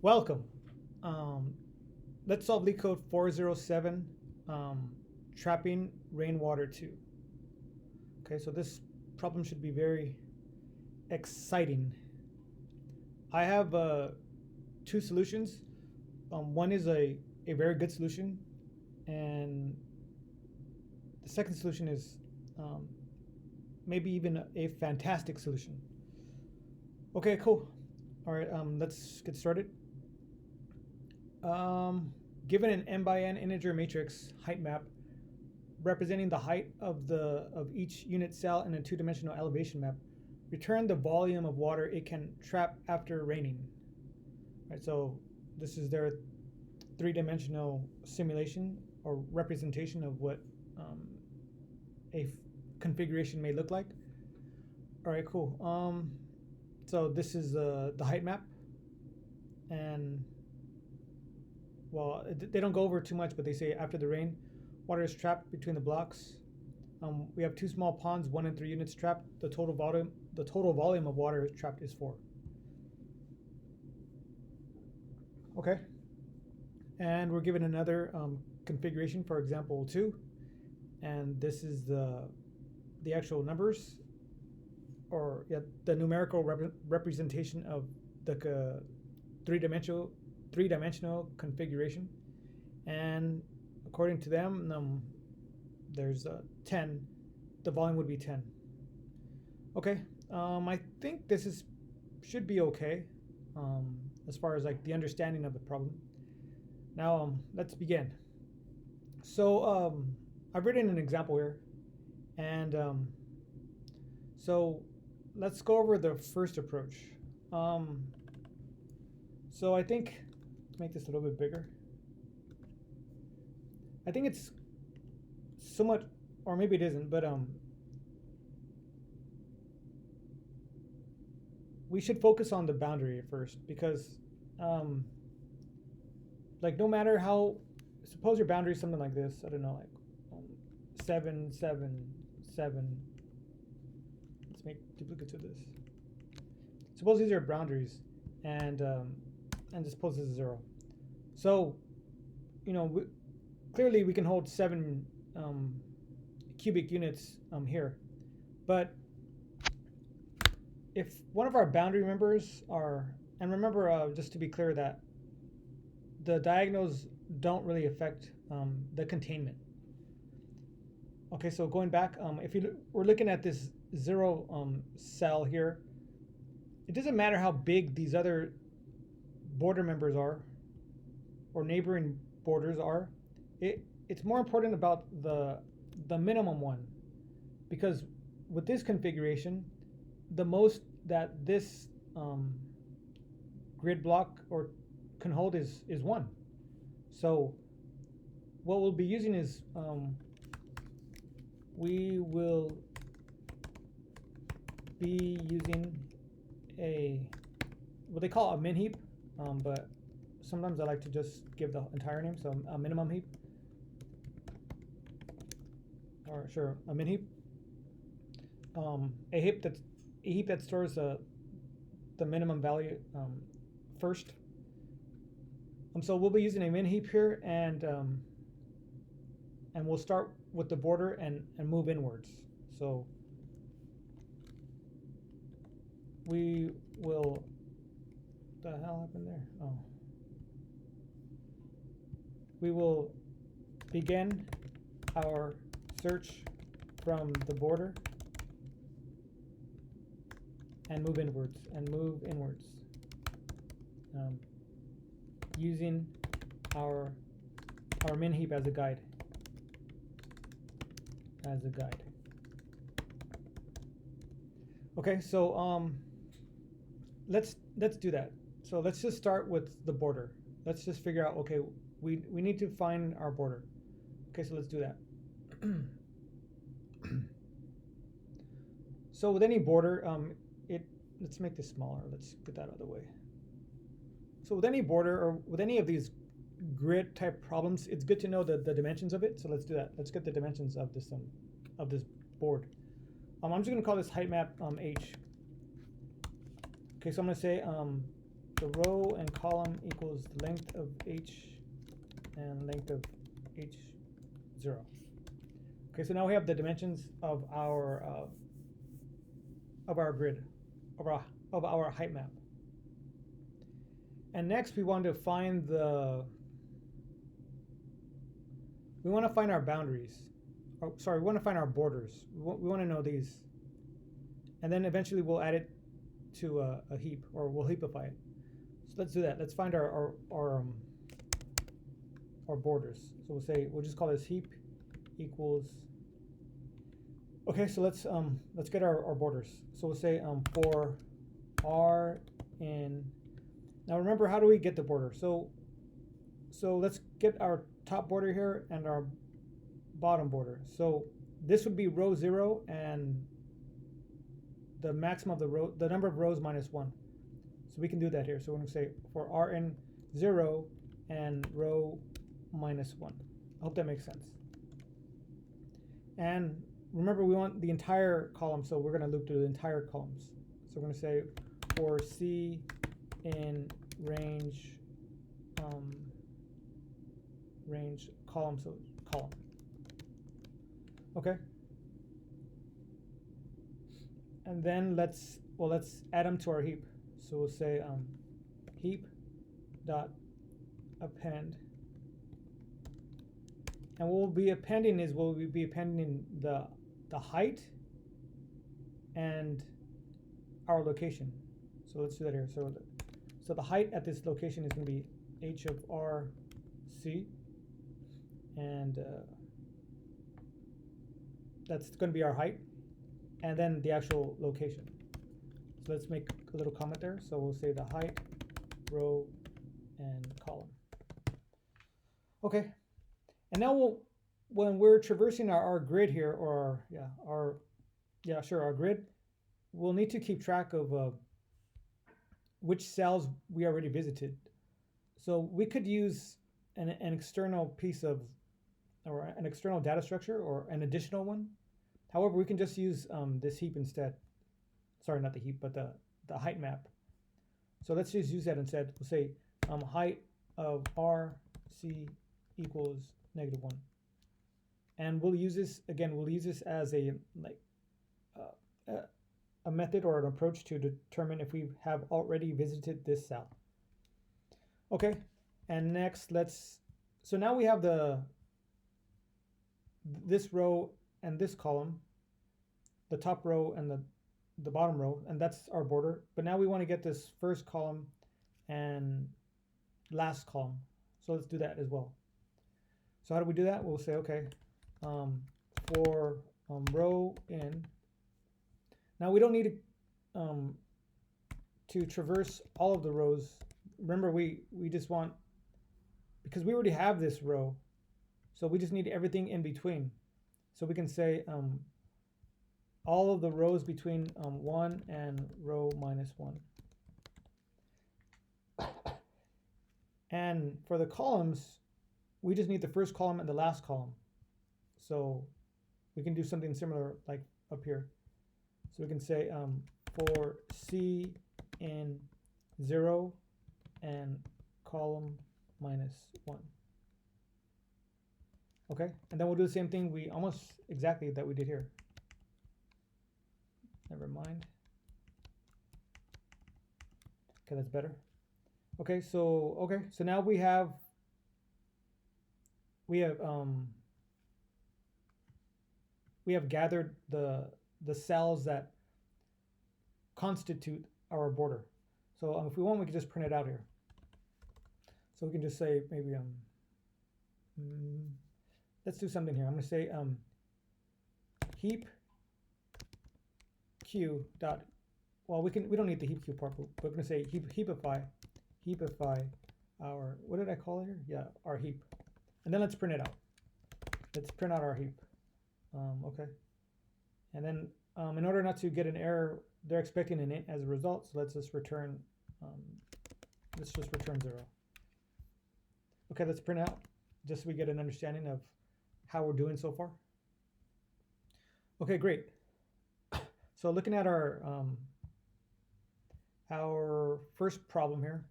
Welcome. Let's solve Leetcode 407, trapping rainwater 2. Okay, so this problem should be very exciting. I have two solutions. One is a very good solution, and the second solution is maybe even a fantastic solution. Okay, cool. All right, let's get started. Given an n by n integer matrix height map representing the height of each unit cell in a two-dimensional elevation map, return the volume of water it can trap after raining. Right, so this is their three-dimensional simulation or representation of what a configuration may look like. All right, cool. So this is the height map, and well, they don't go over too much, but they say after the rain, water is trapped between the blocks. We have two small ponds, 1 and 3 units trapped. The total volume of water trapped is 4. Okay, and we're given another configuration for example 2, and this is the actual numbers, or the numerical representation of the three-dimensional configuration, and according to them, there's 10. The volume would be 10. Okay, I think this should be okay as far as like the understanding of the problem. Now let's begin. So I've written an example here, and so let's go over the first approach. So I think, let's make this a little bit bigger. I think it's somewhat, or maybe it isn't, but we should focus on the boundary at first, because like no matter how, suppose your boundary is something like this, I don't know, like 7, 7, 7. Let's make duplicates of this. Suppose these are boundaries, and suppose this is 0. So, you know, clearly we can hold 7 cubic units here, but if one of our boundary members are, and remember, just to be clear, that the diagonals don't really affect the containment. Okay, so going back, if we're looking at this 0 cell here, it doesn't matter how big these other border members are, or neighboring borders are. It's more important about the minimum one, because with this configuration, the most that this grid block or can hold is 1. So what we'll be using is we will be using what they call a min heap, but sometimes I like to just give the entire name, so a minimum heap, or sure, a min heap. A heap that stores the minimum value first. So we'll be using a min heap here, and we'll start with the border and move inwards. So we will. What the hell happened there? Oh. We will begin our search from the border and move inwards using our min heap as a guide. Okay, so let's do that. So let's just start with the border. Let's just figure out, okay, we need to find our border. Okay, so let's do that. So with any border, let's make this smaller. Let's get that out of the way. So with any border, or with any of these grid type problems, it's good to know the dimensions of it. So let's do that. Let's get the dimensions of this board. I'm just going to call this height map H. Okay, so I'm going to say the row and column equals the length of h and length of h0. Okay, so now we have the dimensions of our grid, of our height map. And next we want to find our boundaries. Oh, sorry, we want to find our borders. We want to know these. And then eventually we'll add it to a heap, or we'll heapify it. So let's do that. Let's find our borders. So we'll just call this heap equals. Okay, so let's get our borders. So we'll say for r in. Now remember, how do we get the border? So let's get our top border here and our bottom border. So this would be row 0 and the maximum of the number of rows minus 1. So we can do that here. So we're going to say for r in 0 and row minus 1. I hope that makes sense. And remember, we want the entire column, so we're going to loop through the entire columns. So we're going to say for c in range column, so column. Okay. And then let's add them to our heap. So we'll say heap dot append. And what we'll be appending is the height and our location. So let's do that here. So the height at this location is going to be h of r c, and that's going to be our height, and then the actual location. So let's make a little comment there. So we'll say the height, row, and column. Okay, and now when we're traversing our grid here, or our grid, we'll need to keep track of which cells we already visited. So we could use an external piece of, or an external data structure, or an additional one. However, we can just use this heap instead. Sorry, not the heap, but the height map. So let's just use that instead. We'll say height of RC equals -1. And we'll use this, again, as a method or an approach to determine if we have already visited this cell. Okay, and next so now we have this row and this column, the top row and the bottom row, and that's our border. But now we want to get this first column and last column. So let's do that as well. So how do we do that? We'll say, okay, for row in. Now we don't need to traverse all of the rows. Remember, we just want, because we already have this row, so we just need everything in between. So we can say all of the rows between 1 and row -1. And for the columns, we just need the first column and the last column. So we can do something similar like up here. So we can say for C in 0 and column -1. Okay, and then we'll do the same thing almost exactly that we did here. Never mind. Okay, that's better. Okay, so now we have gathered the cells that constitute our border. So if we want, we can just print it out here. So we can just say maybe let's do something here. I'm going to say heap q dot. Well, we don't need the heap q part, but we're going to say heapify our, what did I call it here? Yeah, our heap. And then let's print it out. Let's print out our heap. Okay. And then in order not to get an error, they're expecting an int as a result. So let's just return 0. Okay, let's print out just so we get an understanding of how we're doing so far. Okay, great. So looking at our our first problem here.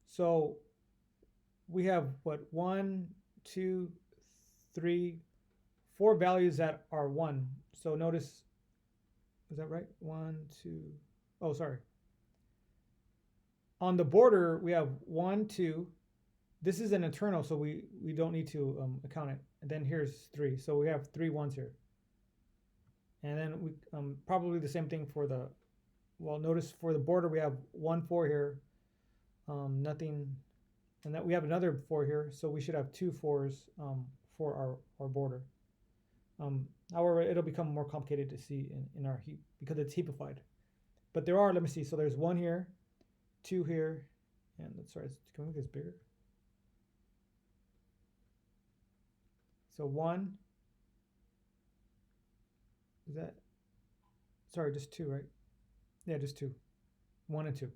So we have what, 1, 2, 3, 4 values that are 1. So notice, is that right? 1, 2, oh, sorry. On the border, we have 1, 2. This is an internal, so we don't need to account it. And then here's 3. So we have 3 ones here. And then we probably the same thing for the, well, notice for the border, we have 1, 4 here. Nothing, and that we have another 4 here. So we should have 2 4s for our border. However, it'll become more complicated to see in our heap because it's heapified. But there are, let me see, so there's 1 here, 2 here, and sorry, can we make this bigger? So 1, is that, sorry, just 2, right? Yeah, just 2, 1 and 2. So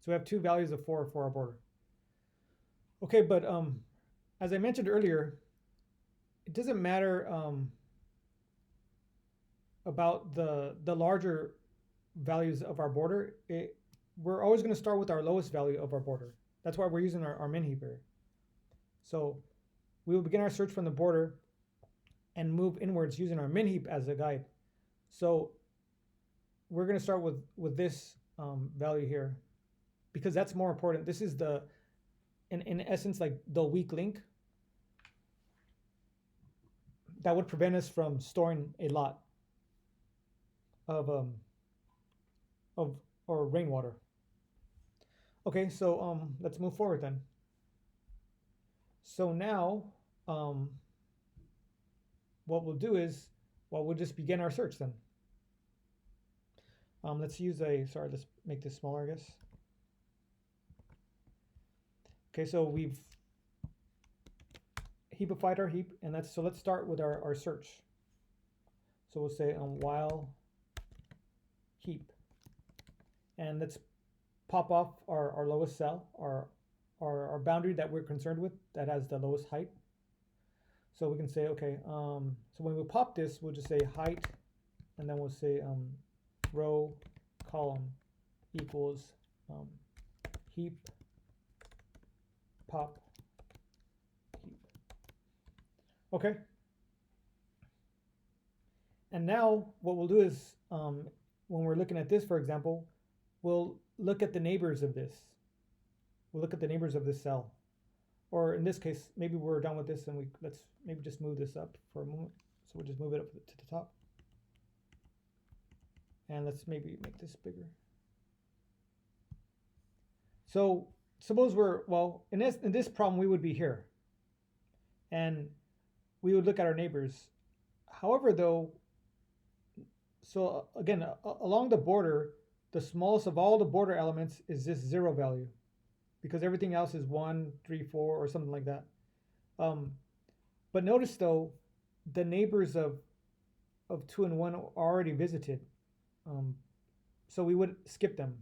we have 2 values of 4 for our border. Okay, but as I mentioned earlier, it doesn't matter about the larger values of our border. We're always going to start with our lowest value of our border. That's why we're using our min heap here. So we will begin our search from the border and move inwards using our min heap as a guide. So we're going to start with this value here because that's more important. This is the, in essence, like the weak link that would prevent us from storing a lot of or rainwater. Okay, so let's move forward then. So now what we'll do is, well, we'll just begin our search then. Let's use sorry, let's make this smaller, I guess. Okay, so we've heapified our heap, and so let's start with our search. So we'll say while heap, and let's pop off our lowest cell, our boundary that we're concerned with that has the lowest height. So we can say, okay, so when we pop this, we'll just say height, and then we'll say row column equals heap pop heap. Okay. And now what we'll do is when we're looking at this, for example, we'll look at the neighbors of this. We'll look at the neighbors of this cell. Or in this case, maybe we're done with this and let's maybe just move this up for a moment. So we'll just move it up to the top. And let's maybe make this bigger. So suppose well, in this problem, we would be here. And we would look at our neighbors. However, though, so again, along the border, the smallest of all the border elements is this 0 value, because everything else is 1, 3, 4, or something like that. But notice though, the neighbors of 2 and 1 are already visited, so we would skip them.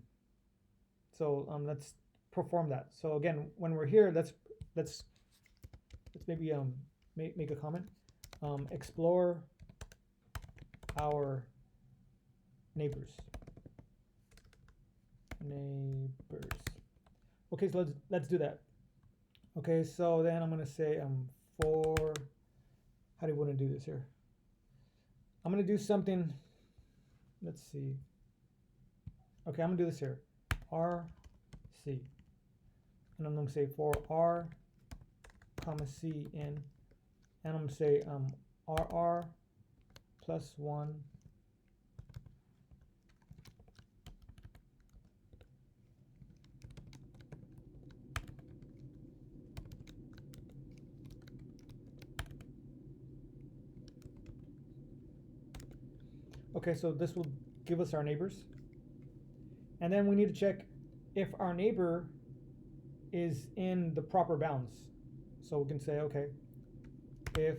So let's perform that. So again, when we're here, let's maybe make a comment. Explore our neighbors. Okay, so let's do that. Okay, so then I'm gonna say for, how do you want to do this here? I'm gonna do something. Let's see. Okay, I'm gonna do this here. RC, and I'm gonna say for R, comma C in, and I'm gonna say RR plus 1 Okay, so this will give us our neighbors. And then we need to check if our neighbor is in the proper bounds. So we can say, okay, if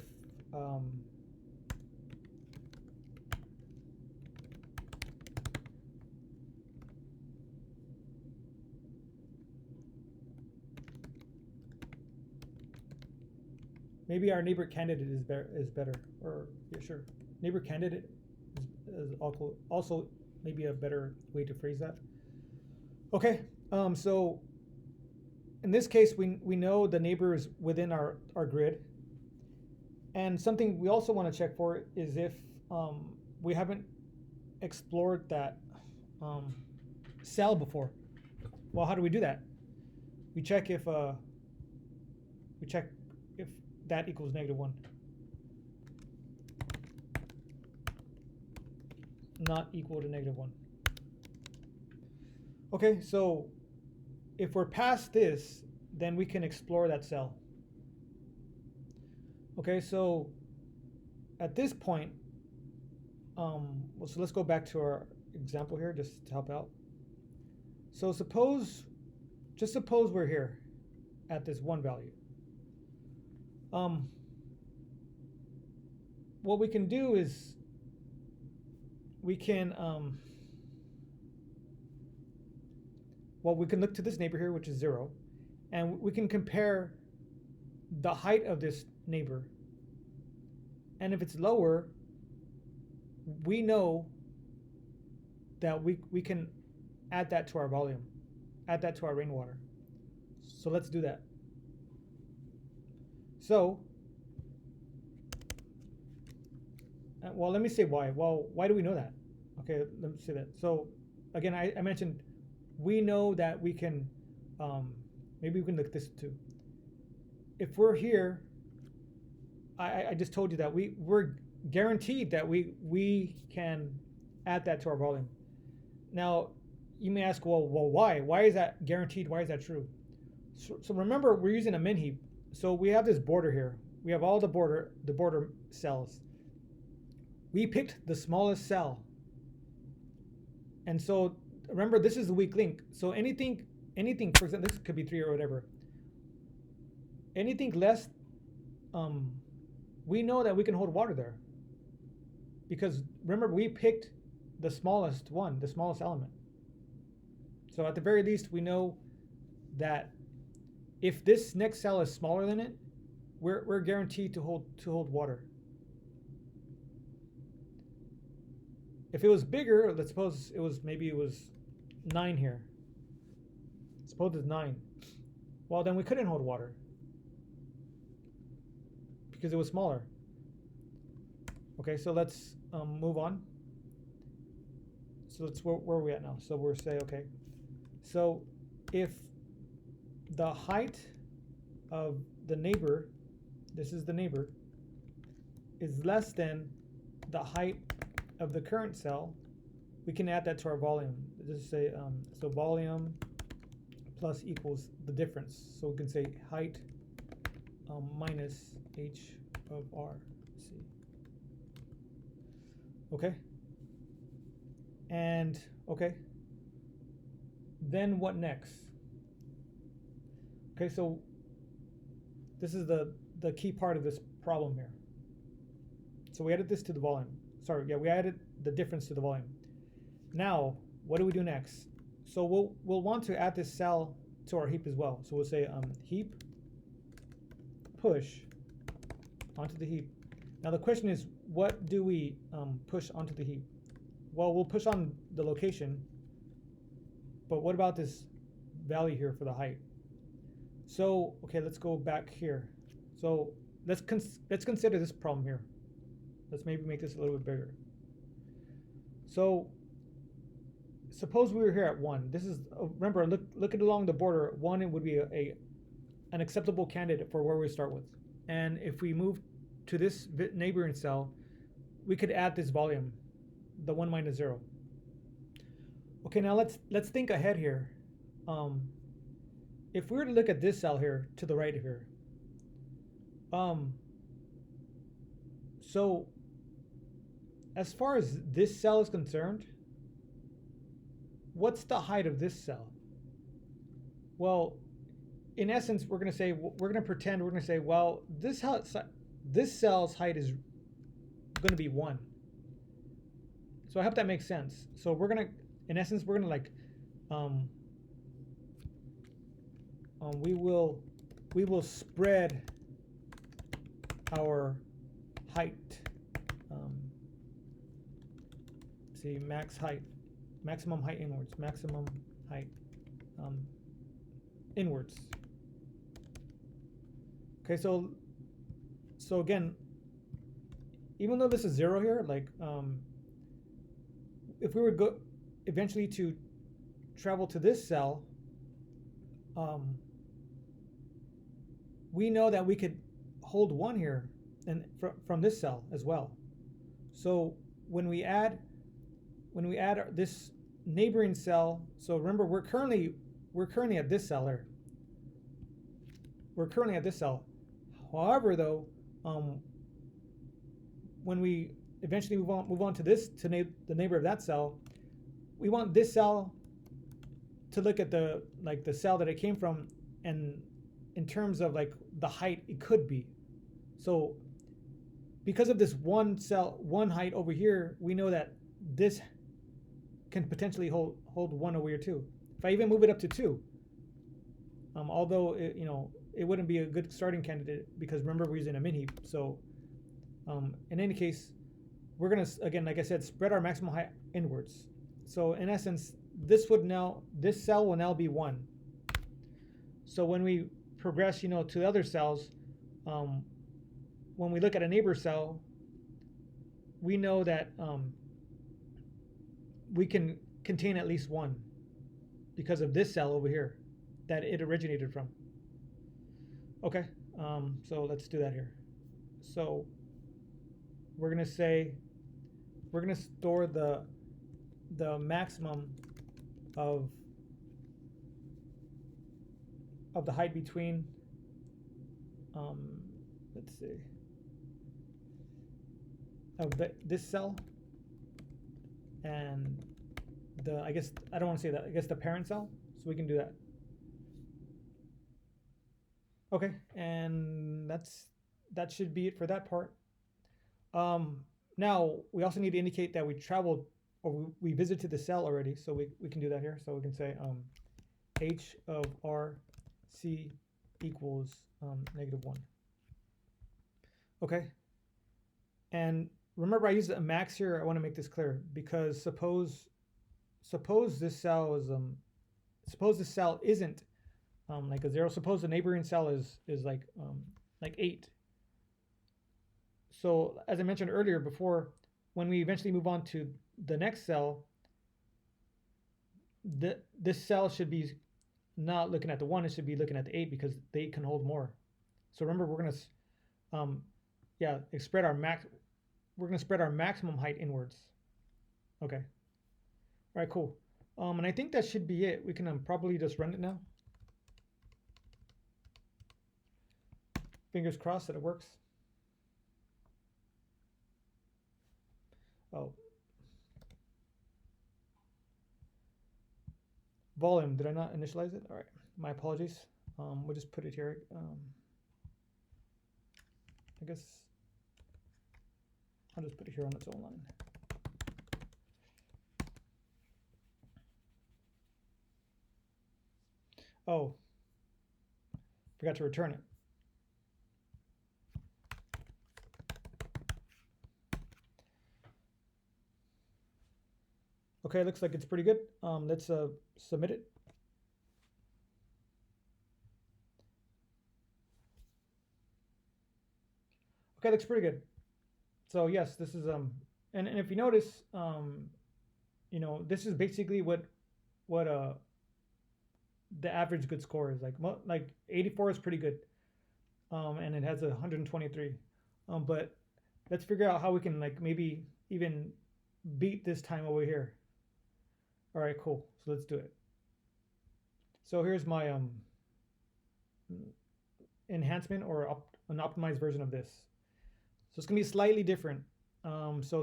maybe our neighbor candidate is better, or yeah, sure, neighbor candidate is also maybe a better way to phrase that. Okay, so in this case, we know the neighbor is within our grid. And something we also want to check for is if we haven't explored that cell before. Well, how do we do that? We check if that equals -1. Not equal to -1. Okay, so if we're past this, then we can explore that cell. Okay, so at this point, so let's go back to our example here just to help out. So just suppose we're here at this 1 value. What we can do is we can we can look to this neighbor here, which is 0, and we can compare the height of this neighbor. And if it's lower, we know that we can add that to our volume, add that to our rainwater. So let's do that. So, well, let me say why. Well, why do we know that? Okay, let me say that. So, again, I mentioned we know that we can, maybe we can look at this too. If we're here, I just told you that we're guaranteed that we can add that to our volume. Now, you may ask, well, why? Why is that guaranteed? Why is that true? So remember, we're using a min heap. So we have this border here. We have all the border cells. We picked the smallest cell. And so remember, this is the weak link. So anything, for example, this could be 3 or whatever. Anything less, we know that we can hold water there. Because remember, we picked the smallest one, the smallest element. So at the very least, we know that if this next cell is smaller than it, we're guaranteed to hold water. If it was bigger, let's suppose maybe it was 9 here. Suppose it's 9. Well, then we couldn't hold water because it was smaller. Okay, so let's move on. So that's where are we at now? So we're say, okay, so if the height of the neighbor, this is the neighbor, is less than the height of the current cell, we can add that to our volume. Just say, so volume plus equals the difference. So we can say height minus h of r. See. Okay. And okay. Then what next? Okay, so this is the key part of this problem here. So we added this to the volume. Sorry, yeah, we added the difference to the volume. Now, what do we do next? So we'll want to add this cell to our heap as well. So we'll say heap push onto the heap. Now the question is, what do we push onto the heap? Well, we'll push on the location, but what about this value here for the height? So, okay, let's go back here. So let's consider this problem here. Let's maybe make this a little bit bigger. So suppose we were here at 1. This is, remember, look at along the border. 1, it would be an acceptable candidate for where we start with. And if we move to this neighboring cell, we could add this volume, the 1 minus 0. Okay, now let's think ahead here. If we were to look at this cell here to the right of here, so as far as this cell is concerned, what's the height of this cell? Well, in essence, we're going to say, we're going to say, well, this cell's height is going to be 1. So I hope that makes sense. So we're going to, in essence, we're going to like, we will spread our height, see, max height maximum height inwards, maximum height inwards. Okay, so again, even though this is 0 here, like if we were go eventually to travel to this cell, we know that we could hold 1 here and from this cell as well. So when we add this neighboring cell, so remember we're currently at this cell here. We're currently at this cell. However, though, when we eventually move on to this, the neighbor of that cell, we want this cell to look at the cell that it came from, and in terms of like the height it could be. So because of this one height over here, we know that this can potentially hold 1 over here too. If I even move it up to 2, although it wouldn't be a good starting candidate because remember we're using a min heap. So in any case, we're gonna, again, like I said, spread our maximum height inwards. So in essence, this cell will now be 1. So when we progress, to the other cells, when we look at a neighbor cell, we know that we can contain at least 1 because of this cell over here that it originated from. Okay, so let's do that here. So we're gonna store the maximum of the height between let's see, of this cell and I guess I don't want to say that, I guess the parent cell, so we can do that. Okay, and that should be it for that part. Now we also need to indicate that we traveled or we visited the cell already, so we can do that here. So we can say h of RC equals -1. Okay, and remember I used a max here. I want to make this clear because suppose this cell is suppose this cell isn't like a 0. Suppose the neighboring cell is like 8. So as I mentioned earlier before, when we eventually move on to the next cell, this cell should be not looking at the 1, it should be looking at the 8 because the 8 can hold more. So remember, we're going to spread our maximum height inwards. Okay. All right, cool. And I think that should be it. We can probably just run it now. Fingers crossed that it works. Oh. Volume, did I not initialize it? All right, my apologies. We'll just put it here. I guess I'll just put it here on its own line. Oh, forgot to return it. Okay, looks like it's pretty good. Let's submit it. Okay, looks pretty good. So yes, this is and if you notice, this is basically what the average good score is. Like 84 is pretty good, and it has 123. But let's figure out how we can maybe even beat this time over here. All right, cool. So let's do it. So here's my enhancement or an optimized version of this. So it's gonna be slightly different. So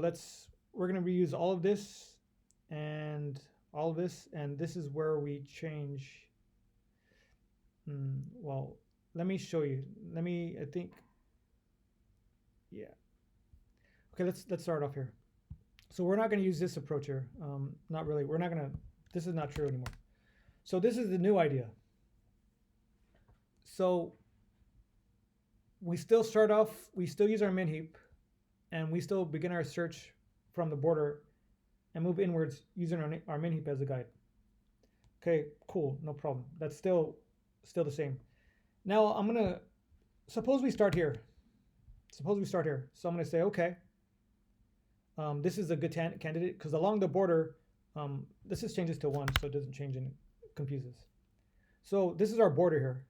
we're gonna reuse all of this and all of this, and this is where we change. Well, let me show you. I think, yeah. Okay, let's start off here. So we're not going to use this approach here. Not really. We're not going to, this is not true anymore. So this is the new idea. So we still start off, we still use our min heap, and we still begin our search from the border. and move inwards using our min heap as a guide. Okay, cool, no problem. That's still the same. Now I'm gonna, suppose we start here. So I'm gonna say, okay, this is a good candidate because along the border, this just changes to 1 so it doesn't change and it confuses. So this is our border here.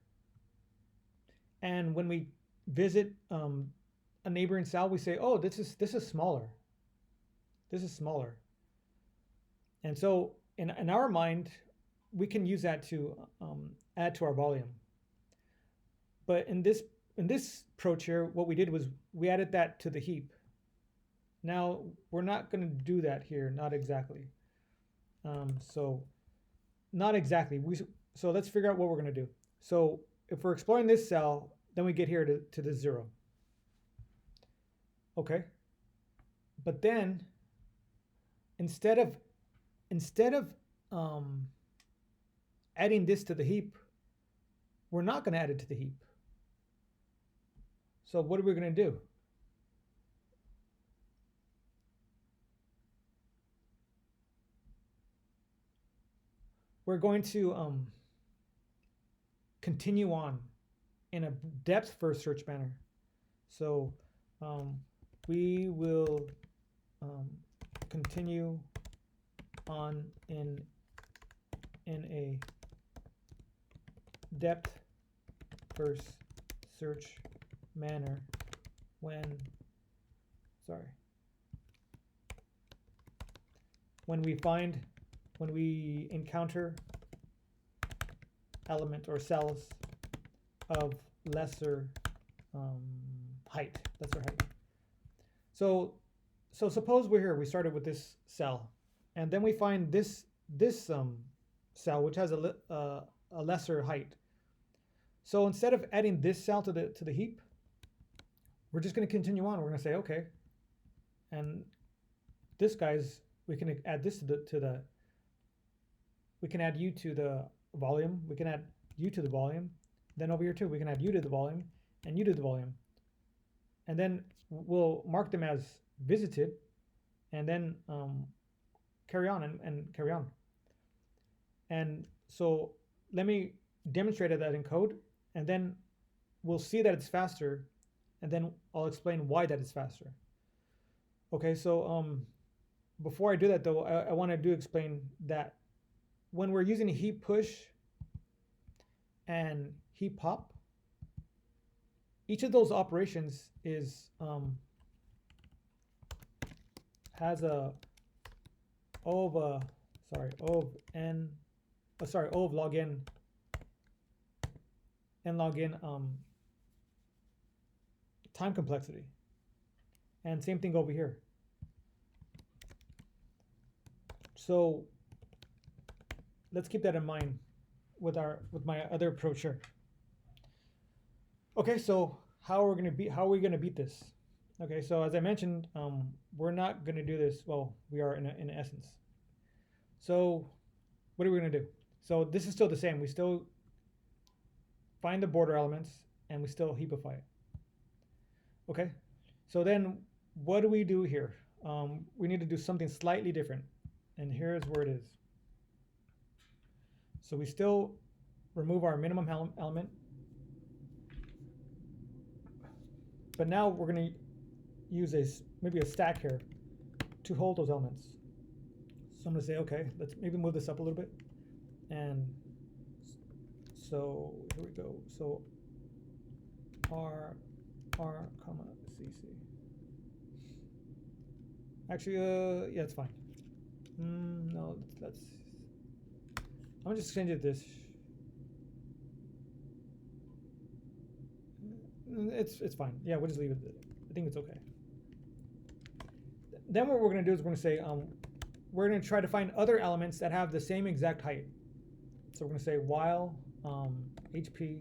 And when we visit a neighboring cell, we say, oh, this is smaller. This is smaller. And so in our mind, we can use that to add to our volume. But in this approach here, what we did was we added that to the heap. Now we're not going to do that here, not exactly. So not exactly. So let's figure out what we're going to do. So if we're exploring this cell, then we get here to the 0. Okay. But then instead of adding this to the heap, we're not going to add it to the heap. So what are we going to do? We're going to continue on in a depth first search manner. So we will continue on in a depth first search manner when we encounter element or cells of lesser height. So suppose we're here, we started with this cell, and then we find this cell which has a lesser height. So instead of adding this cell to the heap, we're just going to continue on. We're going to say, okay, and this guy's, we can add this we can add u to the volume. We can add u to the volume. Then over here too, we can add u to the volume and u to the volume. And then we'll mark them as visited, and then carry on and carry on. And so let me demonstrate that in code, and then we'll see that it's faster, and then I'll explain why that is faster. Okay, so before I do that though, I want to explain that when we're using heap push and heap pop, each of those operations is has a O of log n log n time complexity, and same thing over here. So let's keep that in mind with my other approach here. Okay, so how are we going to beat this? Okay, so as I mentioned, we're not going to do this. Well, we are in essence. So what are we going to do? So this is still the same. We still find the border elements and we still heapify it. Okay, so then what do we do here? We need to do something slightly different, and here's where it is. So we still remove our minimum element, but now we're going to use maybe a stack here to hold those elements. So I'm going to say, okay, let's maybe move this up a little bit. And so here we go. So R, comma, CC. Actually, yeah, it's fine. No, let's. I'm gonna just change it this. It's fine. Yeah, we'll just leave it. I think it's okay. Then what we're gonna do is we're gonna say we're gonna try to find other elements that have the same exact height. So we're gonna say while HP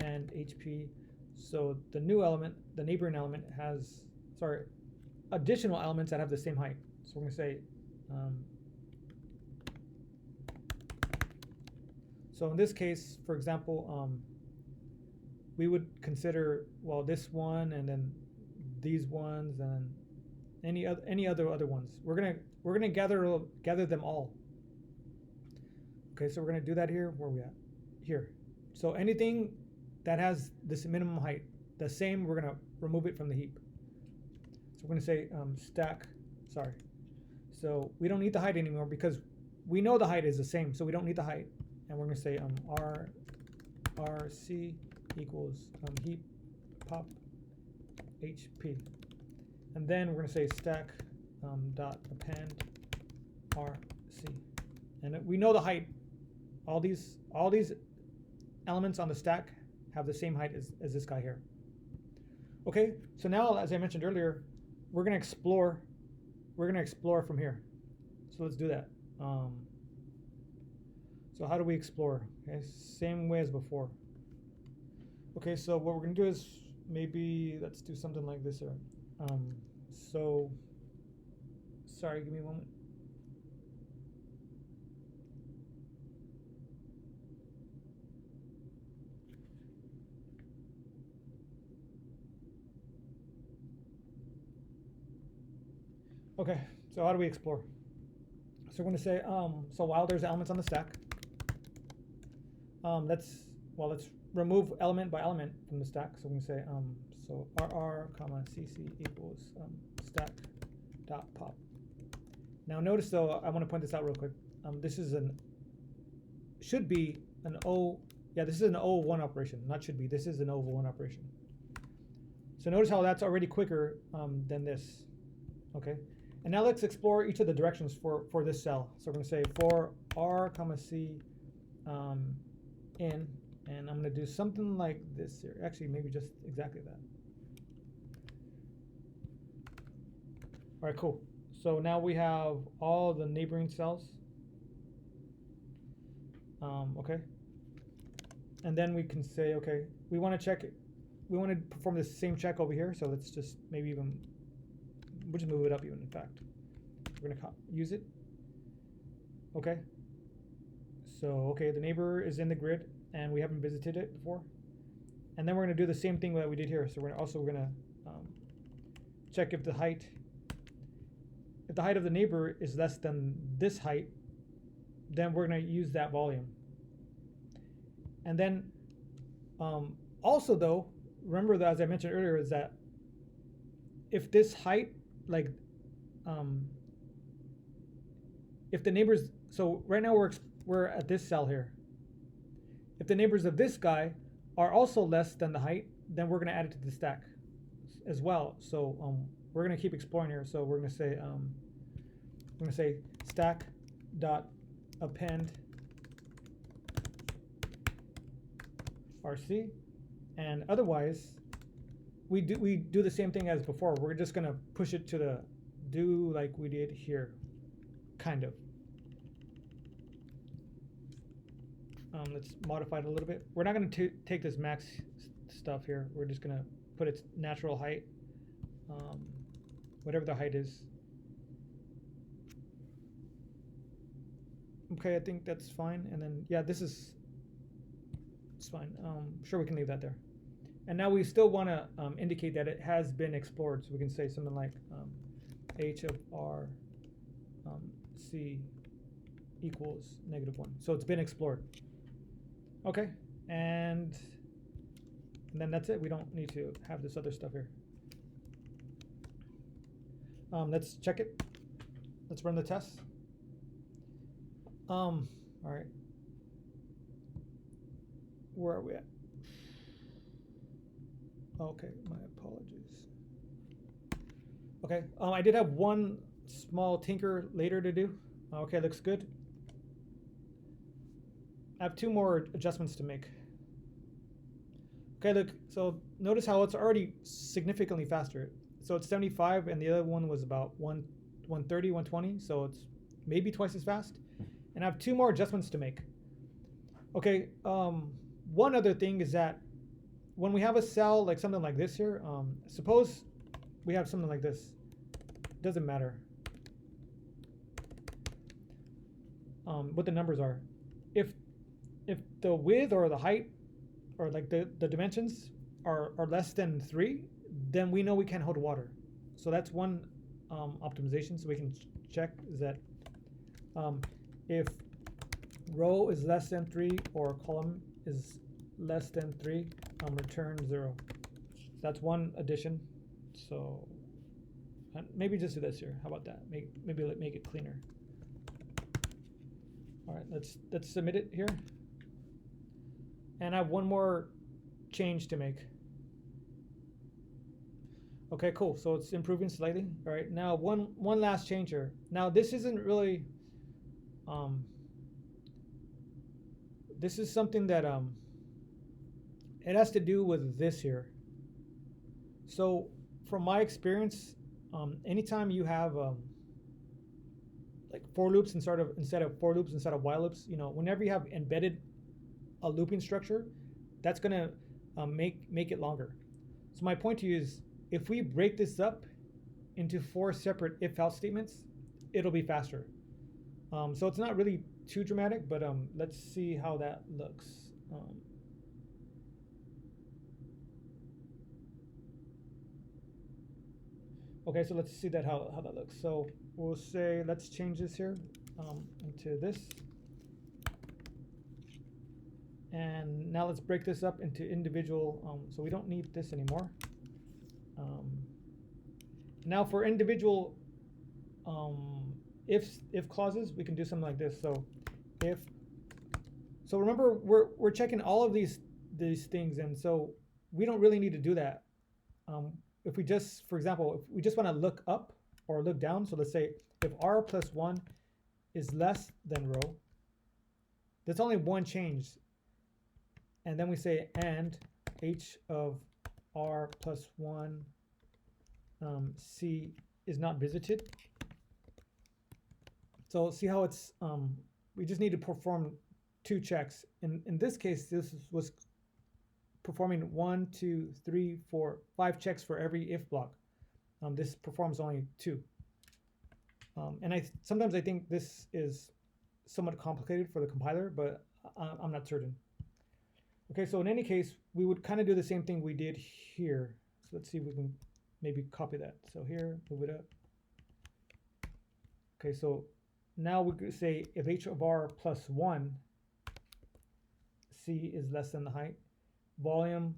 and HP. So the new element, the neighboring element, has additional elements that have the same height. So we're gonna say. So in this case, for example, we would consider, well, this one and then these ones and any other ones. We're gonna gather them all. Okay, so we're gonna do that here. Where are we at? Here. So anything that has this minimum height, the same, we're gonna remove it from the heap. So we're gonna say stack. Sorry. So we don't need the height anymore because we know the height is the same, so we don't need the height. And we're gonna say rc equals heap pop HP, and then we're gonna say stack dot append rc, and we know the height. All these elements on the stack have the same height as this guy here. Okay, so now, as I mentioned earlier, we're gonna explore from here. So let's do that. So how do we explore? Okay, same way as before. Okay, so what we're gonna do is maybe let's do something like this here. So sorry, give me a moment. Okay, so how do we explore? So we're going to say, so while there's elements on the stack, let's remove element by element from the stack. So we're going to say, so rr comma cc equals stack dot pop. Now notice though, I want to point this out real quick. This is should be an O. Yeah, this is an O1 operation. Not should be. This is an O1 operation. So notice how that's already quicker than this. Okay. And now let's explore each of the directions for this cell. So we're going to say for r comma c in, and I'm going to do something like this here. Actually, maybe just exactly that. All right, cool. So now we have all the neighboring cells. Okay. And then we can say, okay, we want to check it. We want to perform the same check over here. So let's just maybe even, we'll just move it up even, in fact. We're going to use it. Okay. So, okay, the neighbor is in the grid and we haven't visited it before. And then we're going to do the same thing that we did here. So we're going to check if the height of the neighbor is less than this height, then we're going to use that volume. And then also though, remember that, as I mentioned earlier, is that if this height, like if the neighbors, so right now we're at this cell here. If the neighbors of this guy are also less than the height, then we're going to add it to the stack as well. So we're going to keep exploring here. So we're going to say stack dot append RC, and otherwise we do the same thing as before. We're just going to push it to the do like we did here, kind of. Let's modify it a little bit. We're not going to take this max stuff here. We're just going to put its natural height, whatever the height is. Okay, I think that's fine. And then, yeah, it's fine. Sure, we can leave that there. And now we still want to indicate that it has been explored. So we can say something like h of r c equals -1. So it's been explored. Okay, and then that's it. We don't need to have this other stuff here. Let's check it. Let's run the test. All right. Where are we at? Okay, my apologies. Okay, I did have one small tinker later to do. Okay, looks good. I have 2 more adjustments to make. Okay, look, so notice how it's already significantly faster. So it's 75 and the other one was about 130, 120, so it's maybe twice as fast. And I have 2 more adjustments to make. Okay, one other thing is that when we have a cell like something like this here, suppose we have something like this. Doesn't matter what the numbers are. If the width or the height or like the dimensions are less than 3, then we know we can't hold water. So that's one optimization, so we can check is that if row is less than 3 or column is less than 3, return 0. That's one addition. So maybe just do this here. How about that? Maybe make it cleaner. All right, let's submit it here. And I have one more change to make. Okay, cool. So it's improving slightly. All right, now one last change here. Now this isn't really this is something that it has to do with this here. So from my experience, anytime you have like for loops instead of for loops instead of while loops, whenever you have embedded a looping structure, that's gonna make it longer. So my point to you is, if we break this up into 4 separate if-else statements, it'll be faster. So it's not really too dramatic, but let's see how that looks. Okay, so let's see how that looks. So we'll say, let's change this here into this. And now let's break this up into individual, so we don't need this anymore. Now for individual if clauses, we can do something like this. So remember, we're checking all of these things, and so we don't really need to do that. If we just, for example, if we just want to look up or look down, so let's say if r plus 1 is less than row, there's only one change. And then we say and h of r plus 1 c is not visited. So see how it's, we just need to perform 2 checks. In this case, this was performing 1, 2, 3, 4, 5 checks for every if block. This performs only 2. And sometimes I think this is somewhat complicated for the compiler, but I'm not certain. Okay, so in any case, we would kind of do the same thing we did here. So let's see if we can maybe copy that. So here, move it up. Okay, so now we could say if h of r plus 1, c is less than the height, volume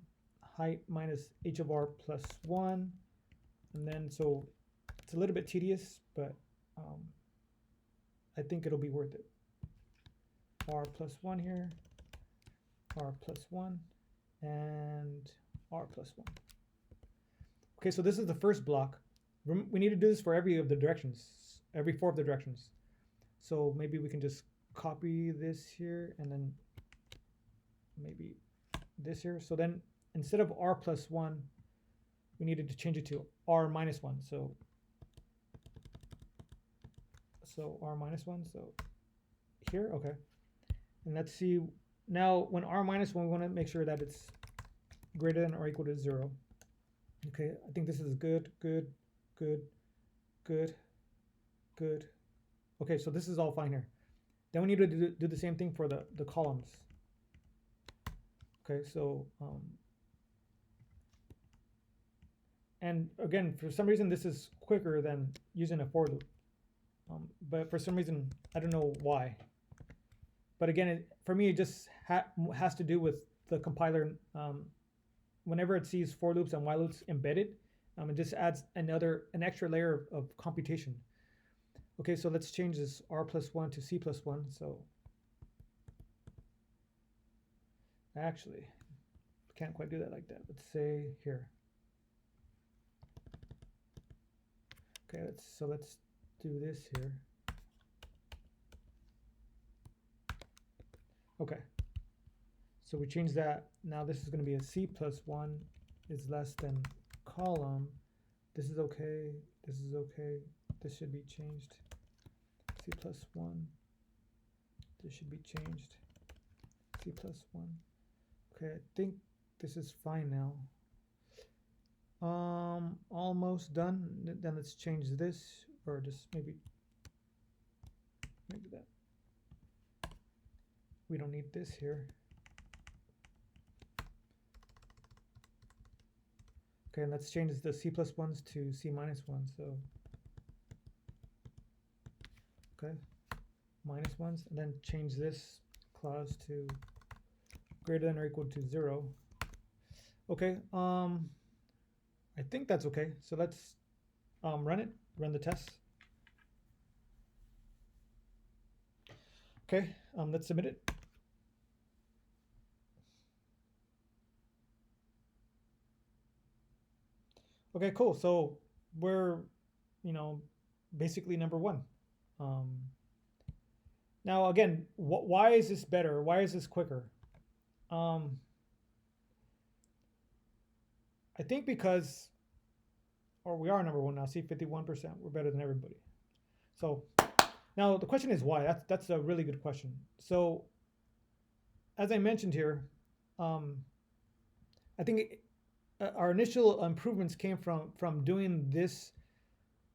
height minus h of r plus 1. And then, so it's a little bit tedious, but I think it'll be worth it. R plus 1 here, r plus 1, and r plus 1. Okay, so this is the first block. We need to do this for every of the directions, every 4 of the directions. So maybe we can just copy this here, and then maybe this here. So then instead of r plus 1, we needed to change it to r minus 1. So r minus 1, so here, okay. And let's see, now when r minus 1, we want to make sure that it's greater than or equal to 0. Okay, I think this is good, good, good, good, good. Okay, so this is all fine here. Then we need to do the same thing for the columns. Okay, so and again, for some reason this is quicker than using a for loop, but for some reason I don't know why. But again, for me, it just has to do with the compiler. Whenever it sees for loops and while loops embedded, it just adds an extra layer of computation. Okay, so let's change this r plus 1 to c plus 1. So actually, can't quite do that like that. Let's say here. Okay, let's do this here. Okay, so we change that. Now this is going to be a c plus 1 is less than column. This is okay. This is okay. This should be changed. C plus 1. This should be changed. C plus 1. Okay, I think this is fine now. Almost done. Then let's change this, or just maybe that. We don't need this here. Okay, and let's change the C plus 1s to C minus 1. So Okay, -1s, and then change this clause to greater than or equal to 0. Okay, I think that's okay. So let's run the test. Okay, let's submit it. Okay, cool. So we're, basically number 1. Now again, why is this better? Why is this quicker? I think because, or we are number 1 now. See, 51%. We're better than everybody. So now the question is why. That's a really good question. So as I mentioned here, I think our initial improvements came from doing this.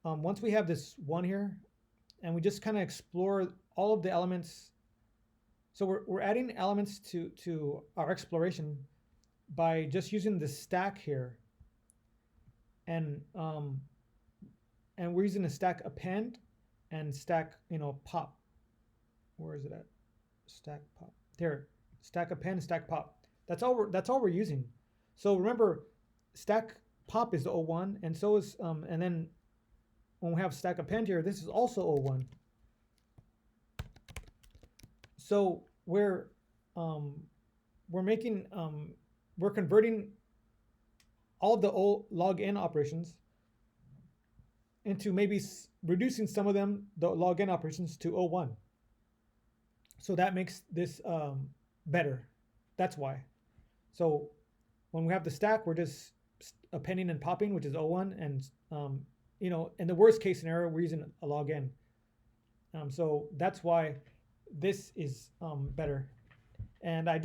Once we have this 1 here, and we just kind of explore all of the elements. So we're adding elements to our exploration by just using the stack here, and we're using the stack append and stack pop. Where is it at? Stack pop. There. Stack append, stack pop. That's all we're using. So remember, stack pop is the 01, and so is and then when we have stack append here, this is also 01. So we're making we're converting all of the log n operations into maybe reducing some of them, the log n operations, to 01. So that makes this better. That's why. So when we have the stack, we're just appending and popping, which is 01, and in the worst case scenario, we're using a log n. So that's why this is better. And I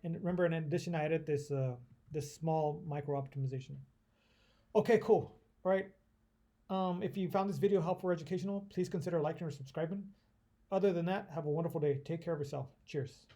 remember, in addition, I added this this small micro optimization. Okay, cool. All right. If you found this video helpful or educational, please consider liking or subscribing. Other than that, have a wonderful day. Take care of yourself. Cheers.